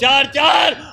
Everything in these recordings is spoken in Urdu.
4-4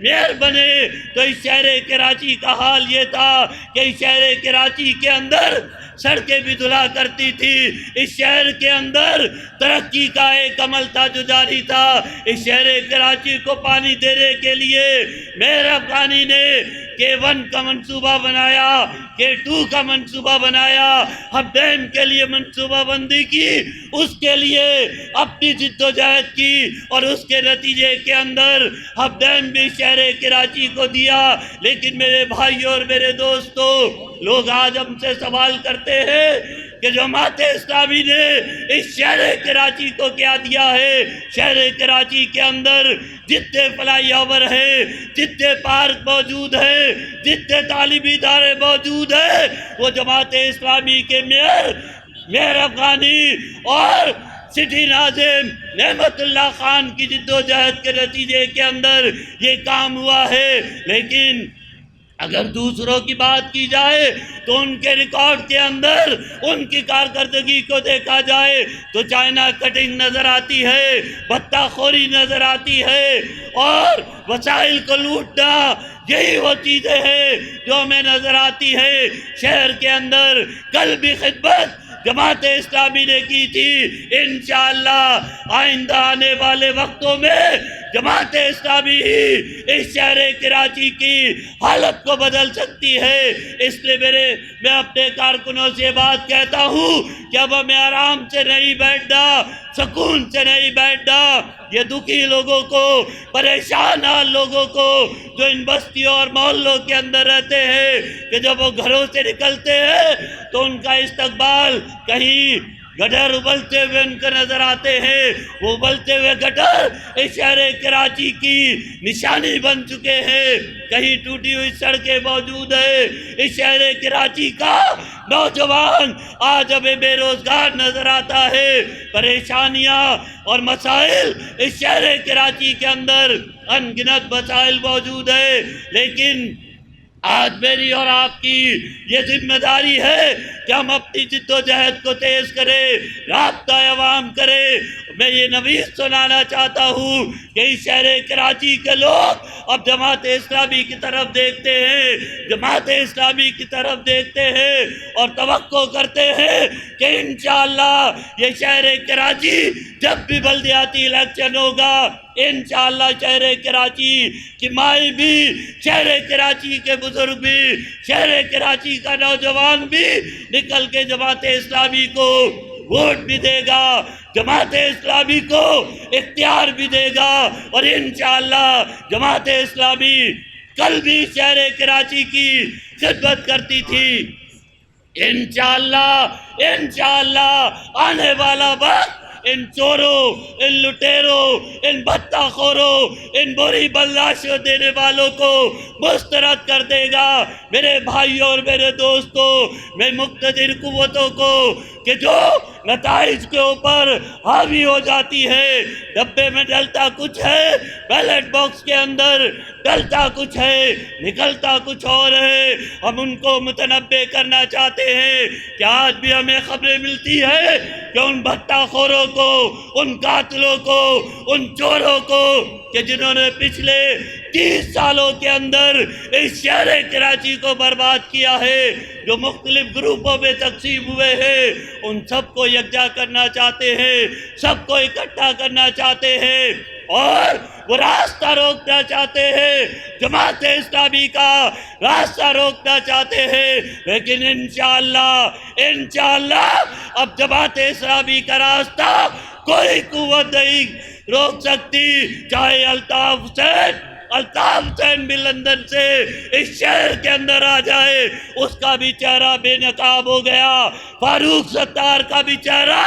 میئر بنے تو اس شہر کراچی کا حال یہ تھا کہ اس شہر کراچی کے اندر سڑکیں بھی دھلا کرتی تھی، اس شہر کے اندر ترقی کا ایک عمل تھا جو جاری تھا۔ اس شہر کراچی کو پانی دینے کے لیے میئر افغانی نے K1 کا منصوبہ بنایا، K2 کا منصوبہ بنایا، ہم ڈیم کے لیے منصوبہ بندی کی، اس کے لیے اپنی جد و جہد کی، اور اس کے نتیجے کے اندر ہم ڈیم بھی شہر کراچی کو دیا۔ لیکن میرے بھائیوں اور میرے دوستوں، لوگ آج ہم سے سوال کرتے ہیں کہ جماعت اسلامی نے اس شہر کراچی کو کیا دیا ہے؟ شہر کراچی کے اندر جتنے فلائی اوور ہیں، جتنے پارک موجود ہیں، جتنے تعلیمی ادارے موجود ہیں، وہ جماعت اسلامی کے میئر افغانی اور سٹی ناظم نعمت اللہ خان کی جد و جہد کے نتیجے کے اندر یہ کام ہوا ہے۔ لیکن اگر دوسروں کی بات کی جائے تو ان کے ریکارڈ کے اندر ان کی کارکردگی کو دیکھا جائے تو چائنا کٹنگ نظر آتی ہے، بتہ خوری نظر آتی ہے، اور وسائل کو لوٹنا، یہی وہ چیزیں ہیں جو ہمیں نظر آتی ہے۔ شہر کے اندر کل بھی خدمت جماعت اسلامی نے کی تھی، انشاءاللہ آئندہ آنے والے وقتوں میں جماعت اسلامی ہی اس شہر کراچی کی حالت کو بدل سکتی ہے۔ اس لیے میں اپنے کارکنوں سے بات کہتا ہوں کہ اب ہمیں آرام سے نہیں بیٹھنا، سکون سے نہیں بیٹھنا۔ یہ دکھی لوگوں کو، پریشان حال لوگوں کو جو ان بستیوں اور محلوں کے اندر رہتے ہیں، کہ جب وہ گھروں سے نکلتے ہیں تو ان کا استقبال کہیں گٹر ابلتے ہوئے ان کو نظر آتے ہیں۔ وہ ابلتے ہوئے گٹر اس شہر کراچی کی نشانی بن چکے ہیں، کہیں ٹوٹی ہوئی سڑکیں موجود ہیں۔ اس شہر کراچی کا نوجوان آج ہمیں بے روزگار نظر آتا ہے، پریشانیاں اور مسائل اس شہر کراچی کے اندر ان گنت مسائل موجود ہیں۔ لیکن آج میری اور آپ کی یہ ذمہ داری ہے کہ ہم اپنی جد و جہد کو تیز کریں، رابطہ عوام کریں۔ میں یہ نوید سنانا چاہتا ہوں کہ اس شہر کراچی کے لوگ اب جماعت اسلامی کی طرف دیکھتے ہیں، جماعت اسلامی کی طرف دیکھتے ہیں اور توقع کرتے ہیں کہ انشاءاللہ یہ شہر کراچی جب بھی بلدیاتی الیکشن ہوگا، انشاءاللہ شہر کراچی کی مائی بھی، شہر کراچی کے بزرگ بھی، شہر کراچی کا نوجوان بھی نکل کے جماعت اسلامی کو ووٹ بھی دے گا، جماعت اسلامی کو اختیار بھی دے گا، اور انشاءاللہ جماعت اسلامی کل بھی شہر کراچی کی خدمت کرتی تھی۔ انشاءاللہ آنے والا وقت ان چوروں، ان لٹیروں، ان بتہ خوروں، ان بری برداشت دینے والوں کو مسترد کر دے گا۔ میرے بھائیوں اور میرے دوستوں، میں مقتدر قوتوں کو کہ جو نتائج کے اوپر حاوی ہو جاتی ہے، ڈبے میں ڈلتا کچھ ہے، بیلٹ باکس کے اندر ڈلتا کچھ ہے، نکلتا کچھ اور ہے، ہم ان کو متنبع کرنا چاہتے ہیں کہ آج بھی ہمیں خبریں ملتی ہے کہ ان بھتہ خوروں کو، ان قاتلوں کو، ان چوروں کو کہ جنہوں نے پچھلے 30 سالوں کے اندر اس شہر کراچی کو برباد کیا ہے، جو مختلف گروپوں میں تقسیم ہوئے ہیں، ان سب کو یکجا کرنا چاہتے ہیں، سب کو اکٹھا کرنا چاہتے ہیں، اور وہ راستہ روکنا چاہتے ہیں، جماعت اسلامی کا راستہ روکنا چاہتے ہیں۔ لیکن انشاءاللہ اب جماعت اسلامی کا راستہ کوئی قوت نہیں روک سکتی، چاہے الطاف حسین بھی لندن سے اس شہر کے اندر آ جائے، اس کا بھی چہرہ بے نقاب ہو گیا، فاروق ستار کا بھی چہرہ،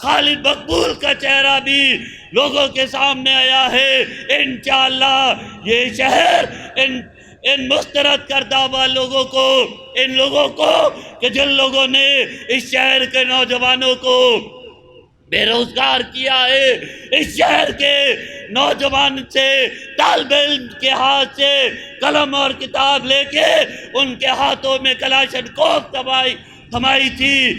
خالد مقبول کا چہرہ بھی لوگوں کے سامنے آیا ہے۔ انشاءاللہ یہ شہر ان مسترد کردہ ہوا لوگوں کو، ان لوگوں کو کہ جن لوگوں نے اس شہر کے نوجوانوں کو بے روزگار کیا ہے، اس شہر کے نوجوان سے، طالب علم کے ہاتھ سے قلم اور کتاب لے کے ان کے ہاتھوں میں کلاشن کوف تھمائی تھی،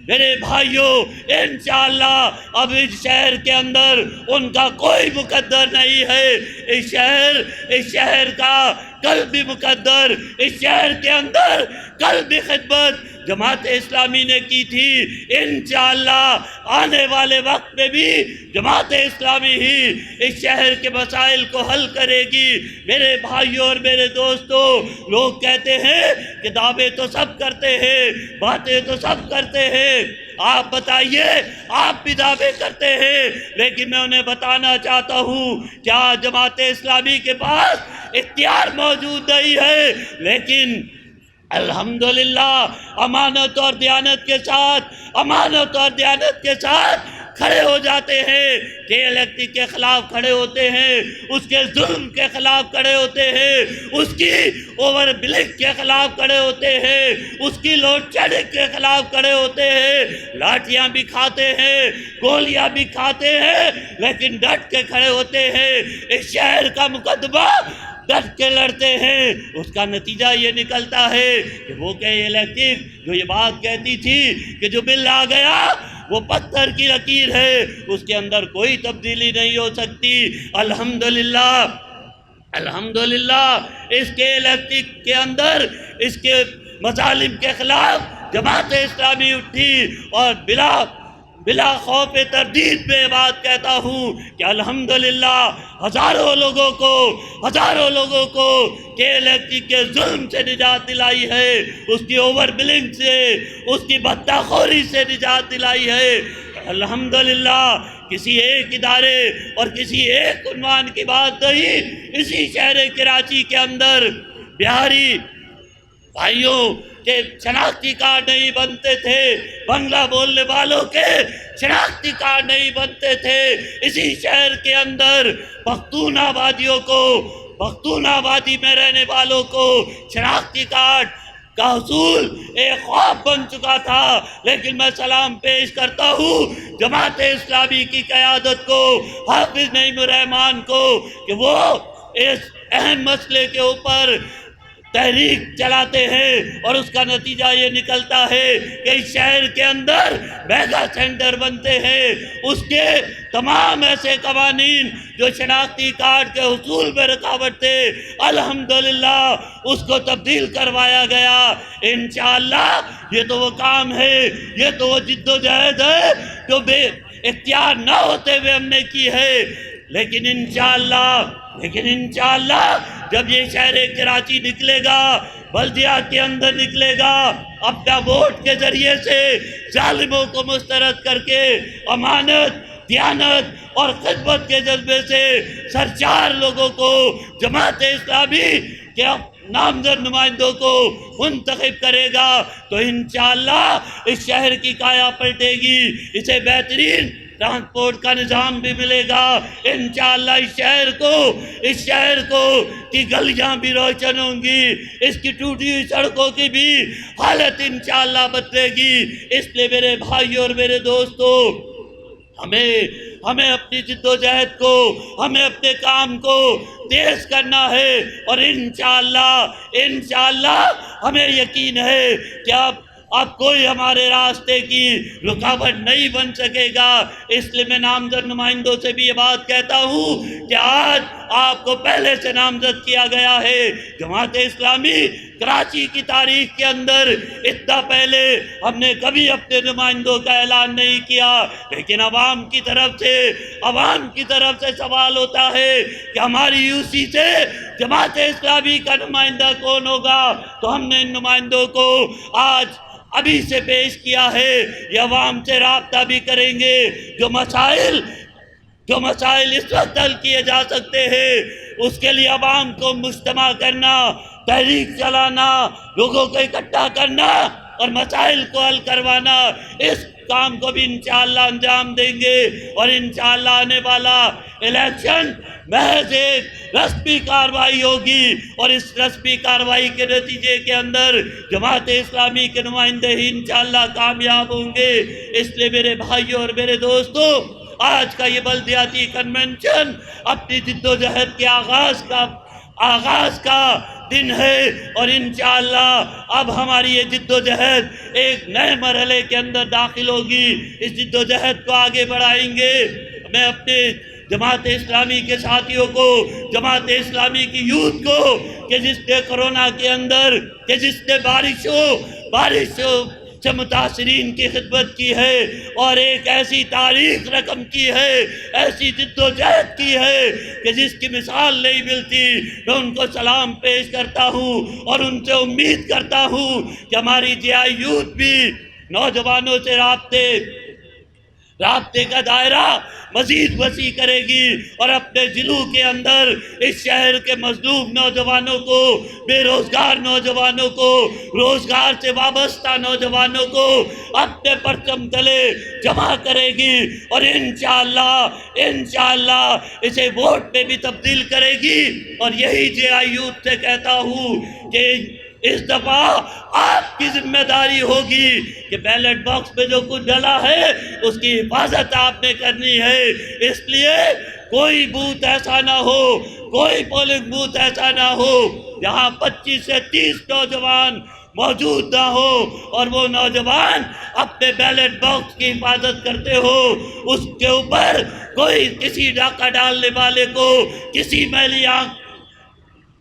میرے بھائیوں انشاءاللہ اب اس شہر کے اندر ان کا کوئی مقدر نہیں ہے. اس شہر کا کل بھی مقدر، اس شہر کے اندر کل بھی خدمت جماعت اسلامی نے کی تھی. انشاءاللہ آنے والے وقت میں بھی جماعت اسلامی ہی اس شہر کے مسائل کو حل کرے گی. میرے بھائیوں اور میرے دوستوں، لوگ کہتے ہیں کہ دعوے تو سب کرتے ہیں، باتیں تو سب کرتے ہیں. آپ بتائیے، آپ بھی دعوے کرتے ہیں، لیکن میں انہیں بتانا چاہتا ہوں کیا جماعت اسلامی کے پاس اختیار موجود نہیں ہے، لیکن الحمدللہ امانت اور دیانت کے ساتھ کھڑے ہو جاتے ہیں کہ الیکٹرک کے خلاف کھڑے ہوتے ہیں، اس کے ظلم کے خلاف کھڑے ہوتے ہیں، اس کی اوور بلنگ کے خلاف کھڑے ہوتے ہیں، اس کی لوڈ شیڈنگ کے خلاف کھڑے ہوتے ہیں. لاٹھیاں بھی کھاتے ہیں، گولیاں بھی کھاتے ہیں، لیکن ڈٹ کے کھڑے ہوتے ہیں. اس شہر کا مقدمہ ڈٹ کے لڑتے ہیں. اس کا نتیجہ یہ نکلتا ہے کہ وہ کہ الیکٹرک جو یہ بات کہتی تھی کہ جو بل آ گیا وہ پتھر کی لکیر ہے، اس کے اندر کوئی تبدیلی نہیں ہو سکتی. الحمدللہ اس کے الیکٹرک کے اندر اس کے مظالم کے خلاف جماعت اسلامی اٹھی، اور بلا خوف تردید میں بات کہتا ہوں کہ الحمدللہ ہزاروں لوگوں کو کہ الیکٹرک کے ظلم سے نجات دلائی ہے، اس کی اوور بلنگ سے، اس کی بدتخوری سے نجات دلائی ہے. الحمدللہ کسی ایک ادارے اور کسی ایک عنوان کی بات نہیں. اسی شہر کراچی کے اندر بہاری بھائیوں کے شناختی کارڈ نہیں بنتے تھے، بنگلہ بولنے والوں کے شناختی کارڈ نہیں بنتے تھے. اسی شہر کے اندر پختون آبادی میں رہنے والوں کو شناختی کارڈ کا حصول ایک خواب بن چکا تھا. لیکن میں سلام پیش کرتا ہوں جماعت اسلامی کی قیادت کو، حافظ نعیم الرحمان کو، کہ وہ اس اہم مسئلے کے اوپر تحریک چلاتے ہیں، اور اس کا نتیجہ یہ نکلتا ہے کہ اس شہر کے اندر میگا سینٹر بنتے ہیں. اس کے تمام ایسے قوانین جو شناختی کارڈ کے حصول میں رکاوٹ تھے، الحمدللہ اس کو تبدیل کروایا گیا. انشاءاللہ یہ تو وہ کام ہے، یہ تو وہ جد و جہد ہے جو بے اختیار نہ ہوتے ہوئے ہم نے کی ہے. لیکن انشاءاللہ جب یہ شہر کراچی نکلے گا، بلدیات کے اندر نکلے گا، اپنا ووٹ کے ذریعے سے ظالموں کو مسترد کر کے امانت، دیانت اور خدمت کے جذبے سے سرشار لوگوں کو جماعت اسلامی کے نامزد نمائندوں کو منتخب کرے گا، تو انشاءاللہ اس شہر کی کایا پلٹے گی. اسے بہترین ٹرانسپورٹ کا نظام بھی ملے گا. انشاءاللہ اس شہر کو کی گلیاں بھی روشن ہوں گی، اس کی ٹوٹی ہوئی سڑکوں کی بھی حالت انشاءاللہ بدلے گی. اس لیے میرے بھائیوں اور میرے دوستوں، ہمیں اپنی جد و جہد کو، ہمیں اپنے کام کو تیز کرنا ہے، اور انشاءاللہ ہمیں یقین ہے کہ اب کوئی ہمارے راستے کی رکاوٹ نہیں بن سکے گا. اس لیے میں نامزد نمائندوں سے بھی یہ بات کہتا ہوں کہ آج آپ کو پہلے سے نامزد کیا گیا ہے. جماعت اسلامی کراچی کی تاریخ کے اندر اتنا پہلے ہم نے کبھی اپنے نمائندوں کا اعلان نہیں کیا، لیکن عوام کی طرف سے سوال ہوتا ہے کہ ہماری یو سی سے جماعت اسلامی کا نمائندہ کون ہوگا. تو ہم نے ان نمائندوں کو آج ابھی سے پیش کیا ہے. یہ عوام سے رابطہ بھی کریں گے. جو مسائل اس وقت حل کیے جا سکتے ہیں، اس کے لیے عوام کو مجتمع کرنا، تحریک چلانا، لوگوں کو اکٹھا کرنا اور مسائل کو حل کروانا، اس کام کو بھی انشاءاللہ انجام دیں گے. اور انشاءاللہ آنے والا الیکشن محض ایک رسمی کارروائی ہوگی، اور اس رسمی کارروائی کے نتیجے کے اندر جماعت اسلامی کے نمائندے ہی انشاءاللہ کامیاب ہوں گے. اس لیے میرے بھائیوں اور میرے دوستوں، آج کا یہ بلدیاتی کنونشن اپنی جد و جہد کے آغاز کا دن ہے، اور انشاءاللہ اب ہماری یہ جد و جہد ایک نئے مرحلے کے اندر داخل ہوگی۔ اس جد و جہد کو آگے بڑھائیں گے۔ میں اپنے جماعت اسلامی کے ساتھیوں کو، جماعت اسلامی کی یوتھ کو، کہ جس نے کرونا کے اندر، کہ جس نے بارشوں سے متاثرین کی خدمت کی ہے اور ایک ایسی تاریخ رقم کی ہے، ایسی جد و جہد کی ہے کہ جس کی مثال نہیں ملتی، میں ان کو سلام پیش کرتا ہوں اور ان سے امید کرتا ہوں کہ ہماری جے آئی یوتھ بھی نوجوانوں سے رابطے کا دائرہ مزید وسیع کرے گی اور اپنے ضلعوں کے اندر اس شہر کے مظلوم نوجوانوں کو، بے روزگار نوجوانوں کو، روزگار سے وابستہ نوجوانوں کو اپنے پرچم تلے جمع کرے گی، اور انشاءاللہ اسے ووٹ میں بھی تبدیل کرے گی۔ اور یہی جے آئی یوتھ سے کہتا ہوں کہ اس دفعہ آپ کی ذمہ داری ہوگی کہ بیلٹ باکس میں جو کچھ ڈلا ہے اس کی حفاظت آپ نے کرنی ہے۔ اس لیے کوئی بوتھ ایسا نہ ہو، کوئی پولنگ بوتھ ایسا نہ ہو جہاں 25 سے 30 نوجوان موجود نہ ہو اور وہ نوجوان اپنے بیلٹ باکس کی حفاظت کرتے ہو، اس کے اوپر کوئی کسی ڈاکہ ڈالنے والے کو، کسی میلی آنکھ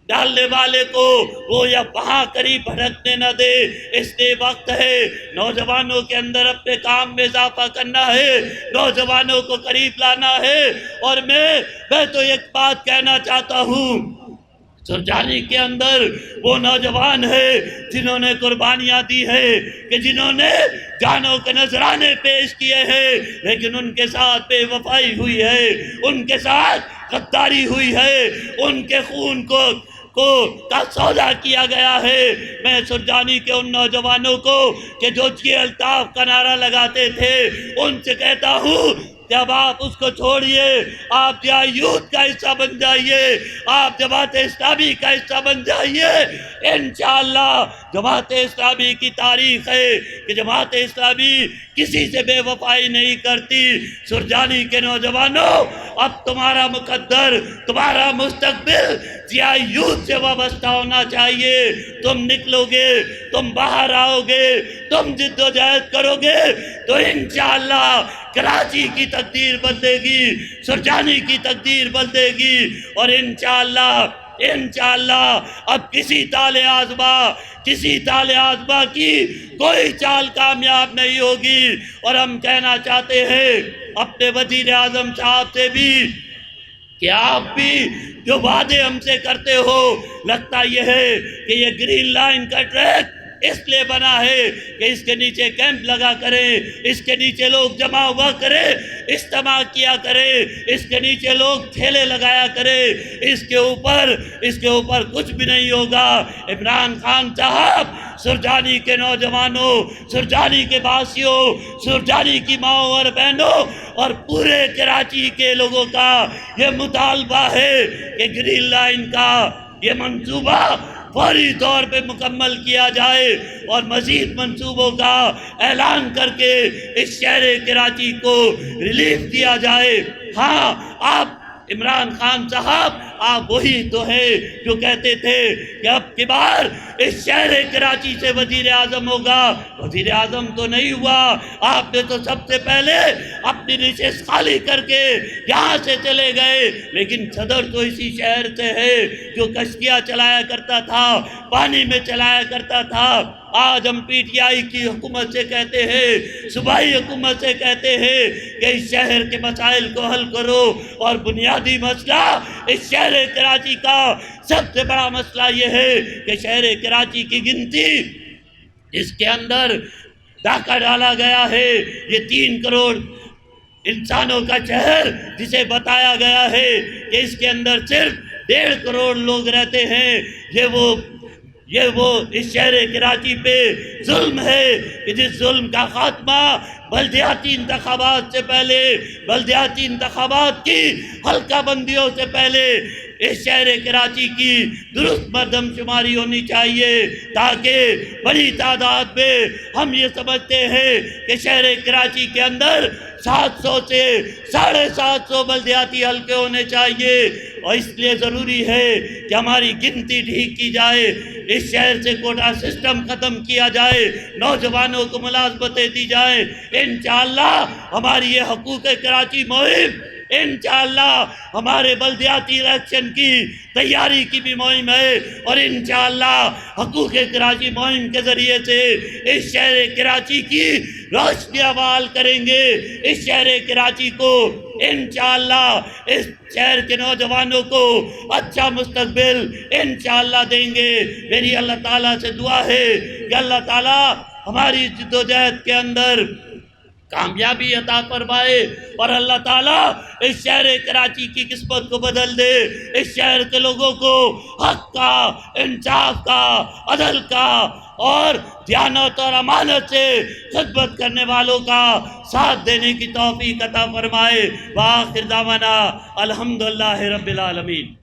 ڈالنے والے کو وہ یا وہاں قریب بھٹکنے نہ دے۔ اس لیے وقت ہے نوجوانوں کے اندر اپنے کام میں اضافہ کرنا ہے، نوجوانوں کو قریب لانا ہے۔ اور میں تو ایک بات کہنا چاہتا ہوں، سرجانی کے اندر وہ نوجوان ہے جنہوں نے قربانیاں دی ہے، کہ جنہوں نے جانوں کے نذرانے پیش کیے ہیں، لیکن ان کے ساتھ بے وفائی ہوئی ہے، ان کے ساتھ غداری ہوئی ہے، ان کے خون کا سودا کیا گیا ہے۔ میں سرجانی کے ان نوجوانوں کو کہ جو جی الطاف کا نعرہ لگاتے تھے، ان سے کہتا ہوں کہ اب آپ اس کو چھوڑیے، آپ جے آئی یوتھ کا حصہ بن جائیے، آپ جماعت اسلامی کا حصہ بن جائیے۔ انشاءاللہ جماعت اسلامی کی تاریخ ہے کہ جماعت اسلامی کسی سے بے وفائی نہیں کرتی۔ سرجانی کے نوجوانوں، اب تمہارا مقدر، تمہارا مستقبل جے آئی یوتھ سے وابستہ ہونا چاہیے۔ تم نکلو گے، تم باہر آؤ گے، تم جد و جہد کرو گے تو انشاءاللہ کراچی کی تقدیر بدلے گی، سرجانی کی تقدیر بدلے گی، اور انشاءاللہ اب کسی طال آزما کی کوئی چال کامیاب نہیں ہوگی۔ اور ہم کہنا چاہتے ہیں اپنے وزیر اعظم صاحب سے بھی کہ آپ بھی جو وعدے ہم سے کرتے ہو، لگتا یہ ہے کہ یہ گرین لائن کا ٹریک اس لیے بنا ہے کہ اس کے نیچے کیمپ لگا کریں، اس کے نیچے لوگ جمع ہوا کریں، اجتماع کیا کریں، اس کے نیچے لوگ ٹھیلے لگایا کریں، اس کے اوپر کچھ بھی نہیں ہوگا۔ عمران خان صاحب، سرجانی کے نوجوانوں، سرجانی کے باسیوں، سرجانی کی ماؤں اور بہنوں اور پورے کراچی کے لوگوں کا یہ مطالبہ ہے کہ گرین لائن کا یہ منصوبہ فوری طور پہ مکمل کیا جائے اور مزید منصوبوں کا اعلان کر کے اس شہر کراچی کو ریلیف دیا جائے۔ ہاں، آپ عمران خان صاحب، آپ وہی تو ہے جو کہتے تھے کہ اب کی بار اس شہر کراچی سے وزیر اعظم ہوگا۔ وزیر اعظم تو نہیں ہوا، آپ نے تو سب سے پہلے اپنی نشست خالی کر کے یہاں سے چلے گئے، لیکن صدر تو اسی شہر سے ہے جو کشتیاں چلایا کرتا تھا، پانی میں چلایا کرتا تھا۔ آج ہم پی ٹی آئی کی حکومت سے کہتے ہیں، صوبائی حکومت سے کہتے ہیں کہ اس شہر کے مسائل کو حل کرو، اور بنیادی مسئلہ اس شہر کراچی کا سب سے بڑا مسئلہ یہ ہے کہ شہر کراچی کی گنتی اس کے اندر ڈاکہ ڈالا گیا ہے۔ یہ 3 کروڑ انسانوں کا شہر جسے بتایا گیا ہے کہ اس کے اندر صرف 1.5 کروڑ لوگ رہتے ہیں، یہ وہ اس شہر کراچی پہ ظلم ہے کہ جس ظلم کا خاتمہ بلدیاتی انتخابات سے پہلے، بلدیاتی انتخابات کی حلقہ بندیوں سے پہلے اس شہر کراچی کی درست مردم شماری ہونی چاہیے، تاکہ بڑی تعداد میں ہم یہ سمجھتے ہیں کہ شہر کراچی کے اندر 700 سے 750 بلدیاتی حلقے ہونے چاہیے۔ اور اس لیے ضروری ہے کہ ہماری گنتی ٹھیک کی جائے، اس شہر سے کوٹا سسٹم ختم کیا جائے، نوجوانوں کو ملازمتیں دی جائیں۔ انشاءاللہ ہماری یہ حقوق کراچی مہم انشاءاللہ ہمارے بلدیاتی الیکشن کی تیاری کی بھی مہم ہے، اور انشاءاللہ حقوق کراچی مہم کے ذریعے سے اس شہر کراچی کی روشنی بحال کریں گے، اس شہر کراچی کو انشاءاللہ اس شہر کے نوجوانوں کو اچھا مستقبل انشاءاللہ دیں گے۔ میری اللہ تعالیٰ سے دعا ہے کہ اللہ تعالیٰ ہماری جد و جہد کے اندر کامیابی عطا فرمائے، اور اللہ تعالیٰ اس شہر کراچی کی قسمت کو بدل دے، اس شہر کے لوگوں کو حق کا، انصاف کا، عدل کا اور دیانت اور امانت سے خدمت کرنے والوں کا ساتھ دینے کی توفیق عطا فرمائے۔ وآخر دعوانا الحمدللہ رب العالمین۔